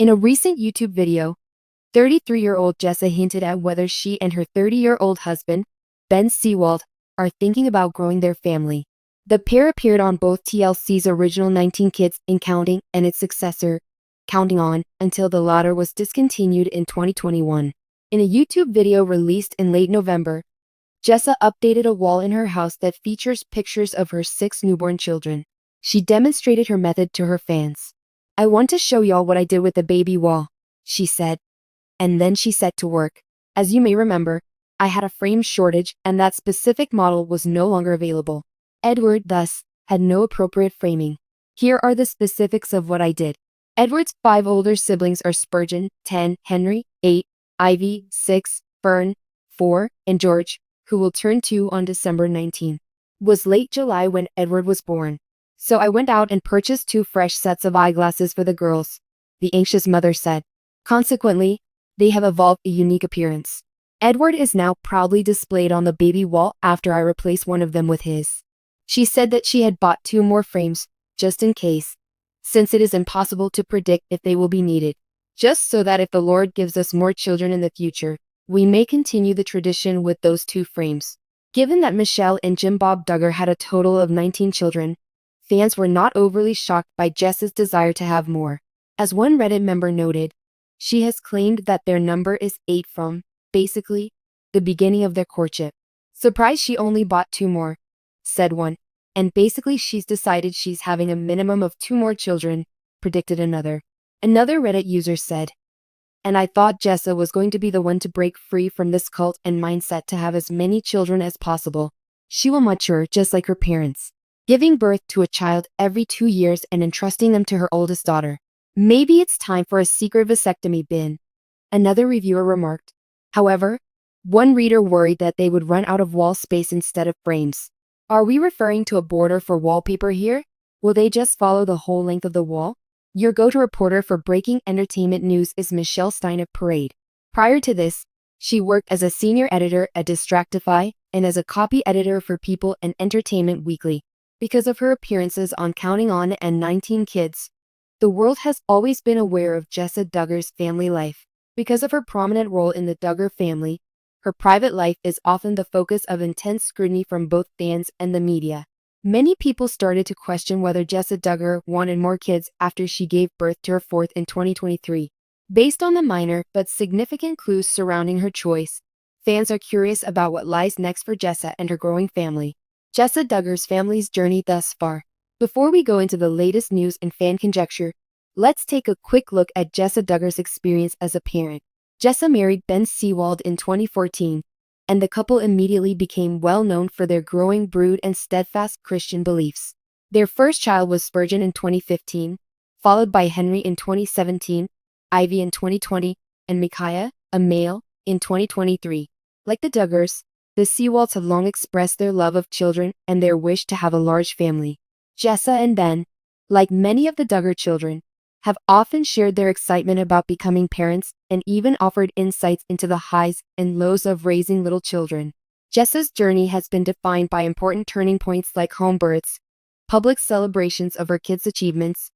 In a recent YouTube video, 33-year-old Jessa hinted at whether she and her 30-year-old husband, Ben Seewald, are thinking about growing their family. The pair appeared on both TLC's original 19 Kids and Counting and its successor, Counting On, until the latter was discontinued in 2021. In a YouTube video released in late November, Jessa updated a wall in her house that features pictures of her 6 newborn children. She demonstrated her method to her fans. "I want to show y'all what I did with the baby wall," she said. And then she set to work. As you may remember, I had a frame shortage and that specific model was no longer available. Edward, thus, had no appropriate framing. Here are the specifics of what I did. Edward's 5 older siblings are Spurgeon, 10, Henry, 8, Ivy, 6, Fern, 4, and George, who will turn 2 on December 19. It was late July when Edward was born. So I went out and purchased 2 fresh sets of eyeglasses for the girls, the anxious mother said. Consequently, they have evolved a unique appearance. Edward is now proudly displayed on the baby wall after I replaced one of them with his. She said that she had bought 2 more frames, just in case, since it is impossible to predict if they will be needed, just so that if the Lord gives us more children in the future, we may continue the tradition with those 2 frames. Given that Michelle and Jim Bob Duggar had a total of 19 children, fans were not overly shocked by Jessa's desire to have more. As one Reddit member noted, she has claimed that their number is 8 from, basically, the beginning of their courtship. "Surprised she only bought 2 more," said one. "And basically she's decided she's having a minimum of 2 more children," predicted another. Another Reddit user said, "And I thought Jessa was going to be the one to break free from this cult and mindset to have as many children as possible. She will mature just like her parents, giving birth to a child every 2 years and entrusting them to her oldest daughter. Maybe it's time for a secret vasectomy bin," another reviewer remarked. However, one reader worried that they would run out of wall space instead of frames. "Are we referring to a border for wallpaper here? Will they just follow the whole length of the wall?" Your go-to reporter for breaking entertainment news is Michelle Stein of Parade. Prior to this, she worked as a senior editor at Distractify and as a copy editor for People and Entertainment Weekly. Because of her appearances on Counting On and 19 Kids, the world has always been aware of Jessa Duggar's family life. Because of her prominent role in the Duggar family, her private life is often the focus of intense scrutiny from both fans and the media. Many people started to question whether Jessa Duggar wanted more kids after she gave birth to her 4th in 2023. Based on the minor but significant clues surrounding her choice, fans are curious about what lies next for Jessa and her growing family. Jessa Duggar's family's journey thus far. Before we go into the latest news and fan conjecture, let's take a quick look at Jessa Duggar's experience as a parent. Jessa married Ben Seewald in 2014, and the couple immediately became well known for their growing brood and steadfast Christian beliefs. Their first child was Spurgeon in 2015, followed by Henry in 2017, Ivy in 2020, and Micaiah, a male, in 2023. Like the Duggars, the Seewalds have long expressed their love of children and their wish to have a large family. Jessa and Ben, like many of the Duggar children, have often shared their excitement about becoming parents and even offered insights into the highs and lows of raising little children. Jessa's journey has been defined by important turning points like home births, public celebrations of her kids' achievements,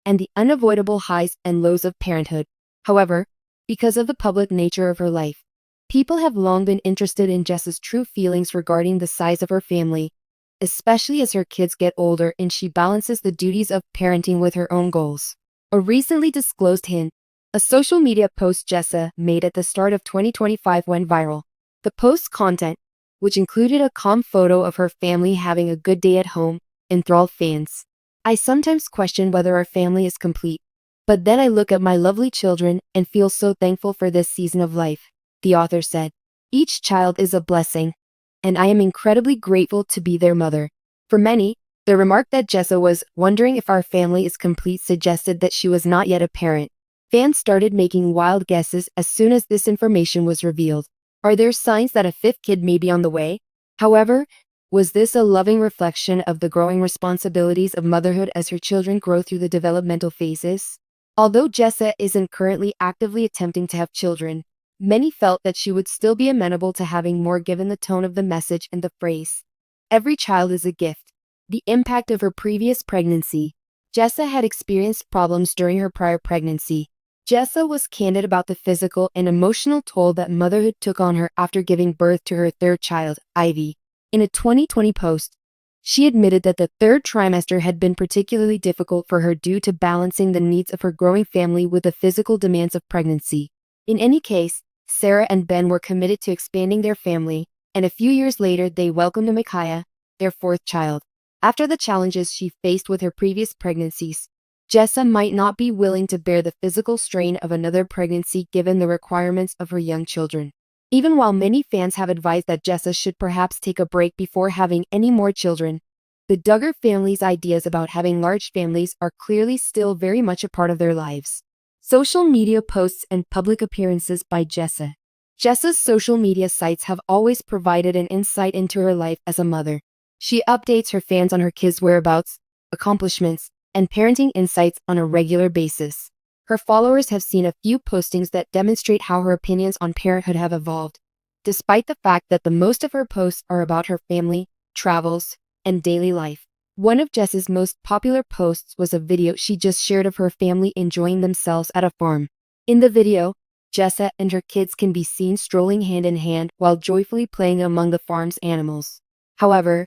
and the unavoidable highs and lows of parenthood. However, because of the public nature of her life, people have long been interested in Jessa's true feelings regarding the size of her family, especially as her kids get older and she balances the duties of parenting with her own goals. A recently disclosed hint, a social media post Jessa made at the start of 2025 went viral. The post's content, which included a calm photo of her family having a good day at home, enthralled fans. "I sometimes question whether our family is complete, but then I look at my lovely children and feel so thankful for this season of life," the author said. "Each child is a blessing, and I am incredibly grateful to be their mother." For many, the remark that Jessa was wondering if our family is complete suggested that she was not yet a parent. Fans started making wild guesses as soon as this information was revealed. Are there signs that a 5th kid may be on the way? However, was this a loving reflection of the growing responsibilities of motherhood as her children grow through the developmental phases? Although Jessa isn't currently actively attempting to have children, many felt that she would still be amenable to having more given the tone of the message and the phrase, "Every child is a gift." The impact of her previous pregnancy. Jessa had experienced problems during her prior pregnancy, Jessa was candid about the physical and emotional toll that motherhood took on her after giving birth to her third child, Ivy. In a 2020 post, she admitted that the third trimester had been particularly difficult for her due to balancing the needs of her growing family with the physical demands of pregnancy. In any case, Sarah and Ben were committed to expanding their family, and a few years later they welcomed Micaiah, their fourth child. After the challenges she faced with her previous pregnancies, Jessa might not be willing to bear the physical strain of another pregnancy given the requirements of her young children. Even while many fans have advised that Jessa should perhaps take a break before having any more children, the Duggar family's ideas about having large families are clearly still very much a part of their lives. Social media posts and public appearances by Jessa. Jessa's social media sites have always provided an insight into her life as a mother. She updates her fans on her kids' whereabouts, accomplishments, and parenting insights on a regular basis. Her followers have seen a few postings that demonstrate how her opinions on parenthood have evolved, despite the fact that the most of her posts are about her family, travels, and daily life. One of Jessa's most popular posts was a video she just shared of her family enjoying themselves at a farm. In the video, Jessa and her kids can be seen strolling hand in hand while joyfully playing among the farm's animals. However,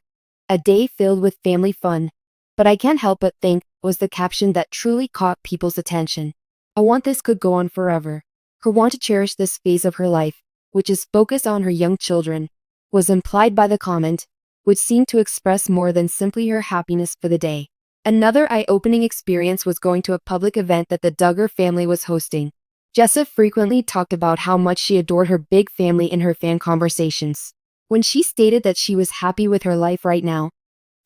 a day filled with family fun, but I can't help but think, was the caption that truly caught people's attention. I want this could go on forever. Her want to cherish this phase of her life, which is focused on her young children, was implied by the comment, which seemed to express more than simply her happiness for the day. Another eye-opening experience was going to a public event that the Duggar family was hosting. Jessa frequently talked about how much she adored her big family in her fan conversations. When she stated that she was happy with her life right now,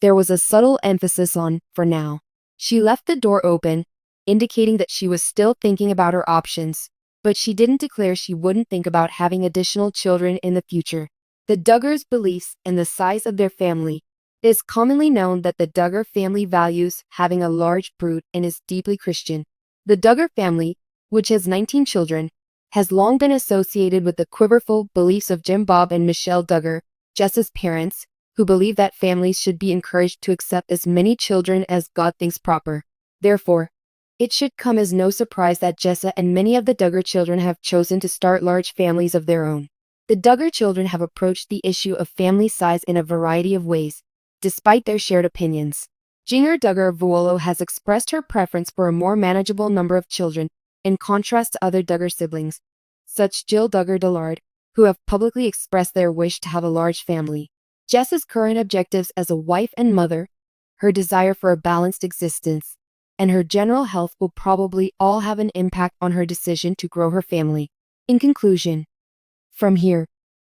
there was a subtle emphasis on, for now. She left the door open, indicating that she was still thinking about her options, but she didn't declare she wouldn't think about having additional children in the future. The Duggars' beliefs and the size of their family. It is commonly known that the Duggar family values having a large brood and is deeply Christian. The Duggar family, which has 19 children, has long been associated with the quiverful beliefs of Jim Bob and Michelle Duggar, Jessa's parents, who believe that families should be encouraged to accept as many children as God thinks proper. Therefore, it should come as no surprise that Jessa and many of the Duggar children have chosen to start large families of their own. The Duggar children have approached the issue of family size in a variety of ways, despite their shared opinions. Jinger Duggar Vuolo has expressed her preference for a more manageable number of children, in contrast to other Duggar siblings, such Jill Duggar Dillard, who have publicly expressed their wish to have a large family. Jessa's current objectives as a wife and mother, her desire for a balanced existence, and her general health will probably all have an impact on her decision to grow her family. In conclusion, from here,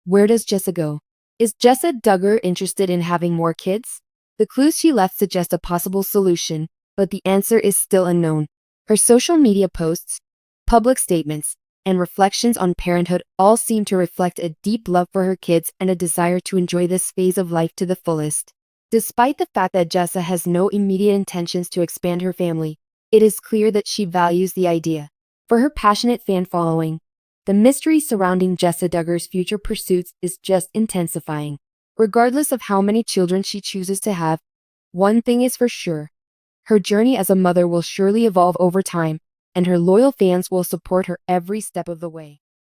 where does Jessa go? Is Jessa Duggar interested in having more kids? The clues she left suggest a possible solution, but the answer is still unknown. Her social media posts, public statements, and reflections on parenthood all seem to reflect a deep love for her kids and a desire to enjoy this phase of life to the fullest. Despite the fact that Jessa has no immediate intentions to expand her family, it is clear that she values the idea. For her passionate fan following, the mystery surrounding Jessa Duggar's future pursuits is just intensifying. Regardless of how many children she chooses to have, one thing is for sure. Her journey as a mother will surely evolve over time, and her loyal fans will support her every step of the way.